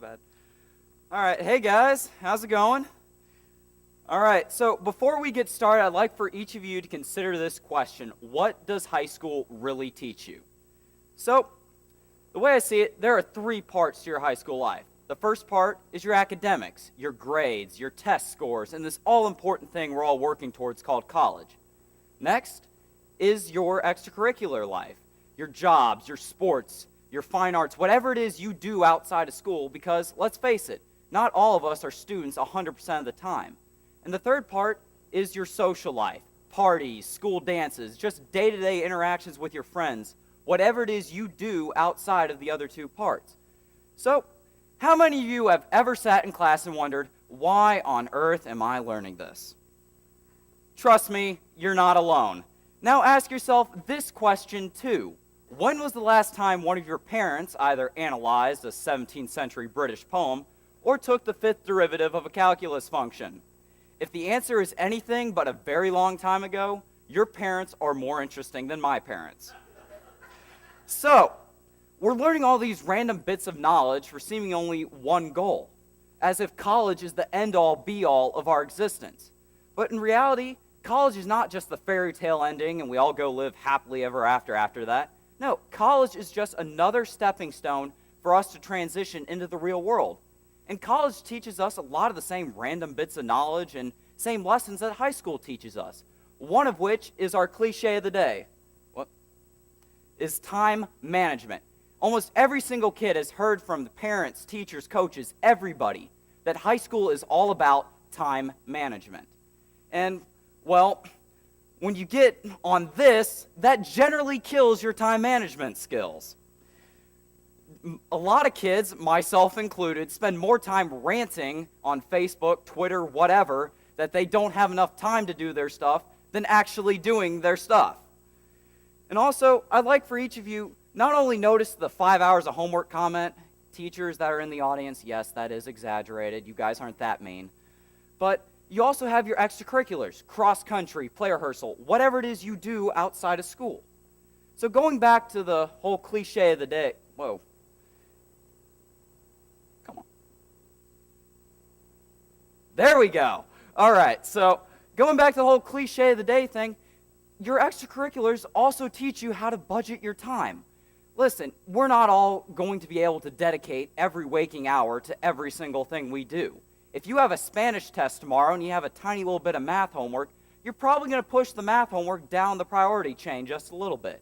bad. All right, hey guys, how's it going? All right, so before we get started, I'd like for each of you to consider this question. What does high school really teach you? So, the way I see it, there are 3 parts to your high school life. The first part is your academics, your grades, your test scores, and this all-important thing we're all working towards called college. Next is your extracurricular life, your jobs, your sports, your fine arts, whatever it is you do outside of school, because let's face it, not all of us are students 100% of the time. And the third part is your social life, parties, school dances, just day-to-day interactions with your friends, whatever it is you do outside of the other 2 parts. So, how many of you have ever sat in class and wondered, why on earth am I learning this? Trust me, you're not alone. Now ask yourself this question too. When was the last time one of your parents either analyzed a 17th century British poem or took the 5th derivative of a calculus function? If the answer is anything but a very long time ago, your parents are more interesting than my parents. So, we're learning all these random bits of knowledge for seeming only one goal, as if college is the end-all be-all of our existence. But in reality, college is not just the fairy tale ending and we all go live happily ever after that. No, college is just another stepping stone for us to transition into the real world. And college teaches us a lot of the same random bits of knowledge and same lessons that high school teaches us. One of which is our cliche of the day. What? Is time management. Almost every single kid has heard from the parents, teachers, coaches, everybody, that high school is all about time management. And, well, when you get on this, that generally kills your time management skills. A lot of kids, myself included, spend more time ranting on Facebook, Twitter, whatever, that they don't have enough time to do their stuff than actually doing their stuff. And also, I'd like for each of you not only notice the 5 hours of homework comment. Teachers that are in the audience, yes, that is exaggerated. You guys aren't that mean. But you also have your extracurriculars, cross-country, play rehearsal, whatever it is you do outside of school. So going back to the whole cliche of the day, whoa. Come on. There we go. All right, so going back to the whole cliche of the day thing, your extracurriculars also teach you how to budget your time. Listen, we're not all going to be able to dedicate every waking hour to every single thing we do. If you have a Spanish test tomorrow and you have a tiny little bit of math homework, you're probably going to push the math homework down the priority chain just a little bit.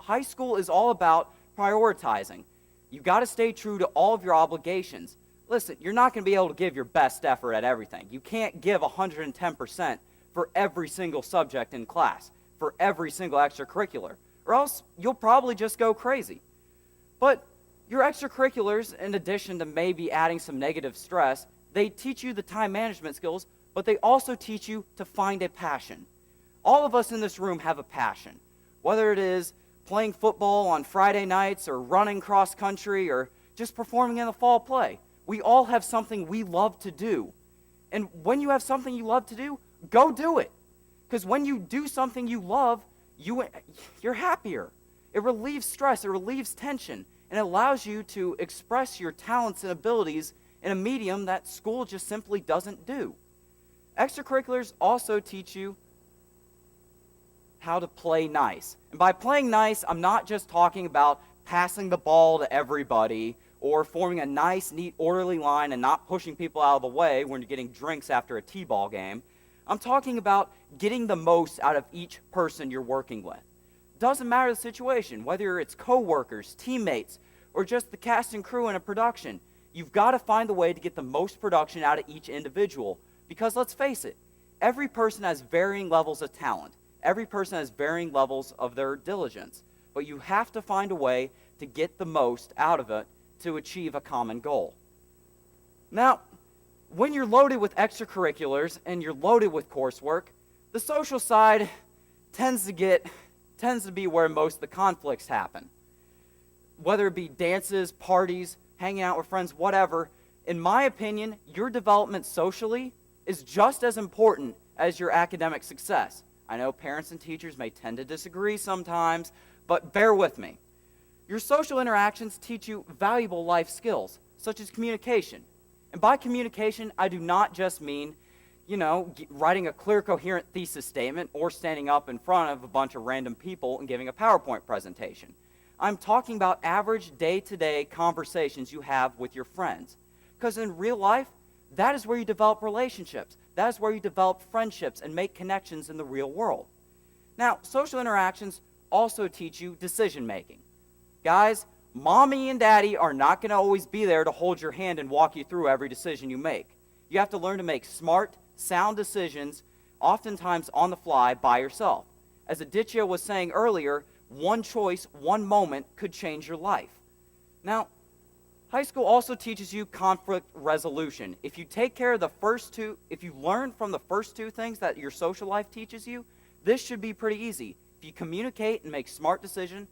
High school is all about prioritizing. You've got to stay true to all of your obligations. Listen, you're not going to be able to give your best effort at everything. You can't give 110% for every single subject in class, for every single extracurricular, or else you'll probably just go crazy. But your extracurriculars, in addition to maybe adding some negative stress, they teach you the time management skills, but they also teach you to find a passion. All of us in this room have a passion, whether it is playing football on Friday nights or running cross country or just performing in a fall play. We all have something we love to do. And when you have something you love to do, go do it. Because when you do something you love, you're happier. It relieves stress, it relieves tension, and it allows you to express your talents and abilities in a medium that school just simply doesn't do. Extracurriculars also teach you how to play nice. And by playing nice, I'm not just talking about passing the ball to everybody or forming a nice, neat, orderly line and not pushing people out of the way when you're getting drinks after a t-ball game. I'm talking about getting the most out of each person you're working with. Doesn't matter the situation, whether it's co-workers, teammates, or just the cast and crew in a production. You've got to find a way to get the most production out of each individual. Because let's face it, every person has varying levels of talent. Every person has varying levels of their diligence. But you have to find a way to get the most out of it to achieve a common goal. Now, when you're loaded with extracurriculars and you're loaded with coursework, the social side tends to be where most of the conflicts happen. Whether it be dances, parties, hanging out with friends, whatever, in my opinion, your development socially is just as important as your academic success. I know parents and teachers may tend to disagree sometimes, but bear with me. Your social interactions teach you valuable life skills, such as communication. And by communication, I do not just mean, writing a clear, coherent thesis statement or standing up in front of a bunch of random people and giving a PowerPoint presentation. I'm talking about average day-to-day conversations you have with your friends. Because in real life, that is where you develop relationships. That is where you develop friendships and make connections in the real world. Now, social interactions also teach you decision-making. Guys, mommy and daddy are not going to always be there to hold your hand and walk you through every decision you make. You have to learn to make smart, sound decisions, oftentimes on the fly by yourself. As Aditya was saying earlier, one choice, one moment could change your life. Now, high school also teaches you conflict resolution. If you take care of the first two, if you learn from the first two things that your social life teaches you, this should be pretty easy. If you communicate and make smart decisions,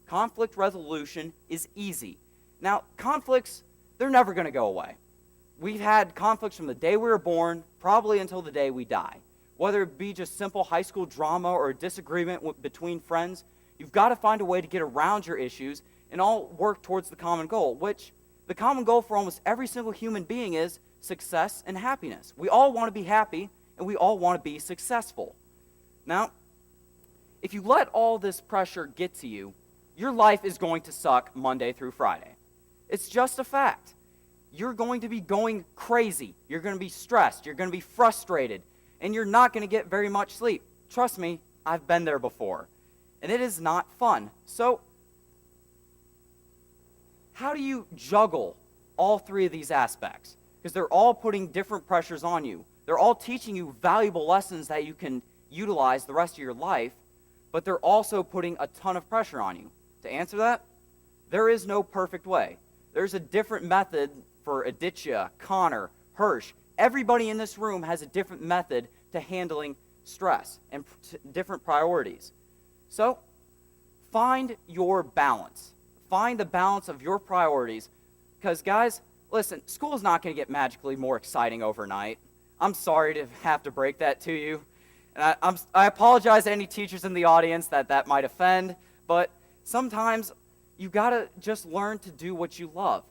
conflict resolution is easy. Now, conflicts, they're never going to go away. We've had conflicts from the day we were born, probably until the day we die. Whether it be just simple high school drama or a disagreement between friends, you've got to find a way to get around your issues and all work towards the common goal, which the common goal for almost every single human being is success and happiness. We all want to be happy, and we all want to be successful. Now, if you let all this pressure get to you, your life is going to suck Monday through Friday. It's just a fact. You're going to be going crazy. You're going to be stressed. You're going to be frustrated. And you're not going to get very much sleep. Trust me, I've been there before. And it is not fun. So, how do you juggle all three of these aspects? Because they're all putting different pressures on you. They're all teaching you valuable lessons that you can utilize the rest of your life, but they're also putting a ton of pressure on you. To answer that, there is no perfect way. There's a different method for Aditya, Connor, Hirsch. Everybody in this room has a different method to handling stress and different priorities. So, find your balance. Find the balance of your priorities. Because, guys, listen, school is not going to get magically more exciting overnight. I'm sorry to have to break that to you. And I apologize to any teachers in the audience that might offend, but sometimes you got to just learn to do what you love.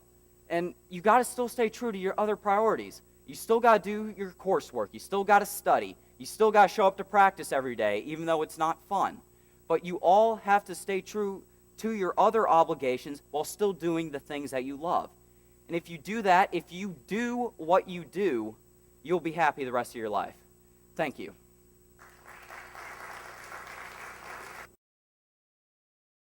And you got to still stay true to your other priorities. You still got to do your coursework. You still got to study. You still got to show up to practice every day, even though it's not fun. But you all have to stay true to your other obligations while still doing the things that you love. And if you do that, if you do what you do, you'll be happy the rest of your life. Thank you.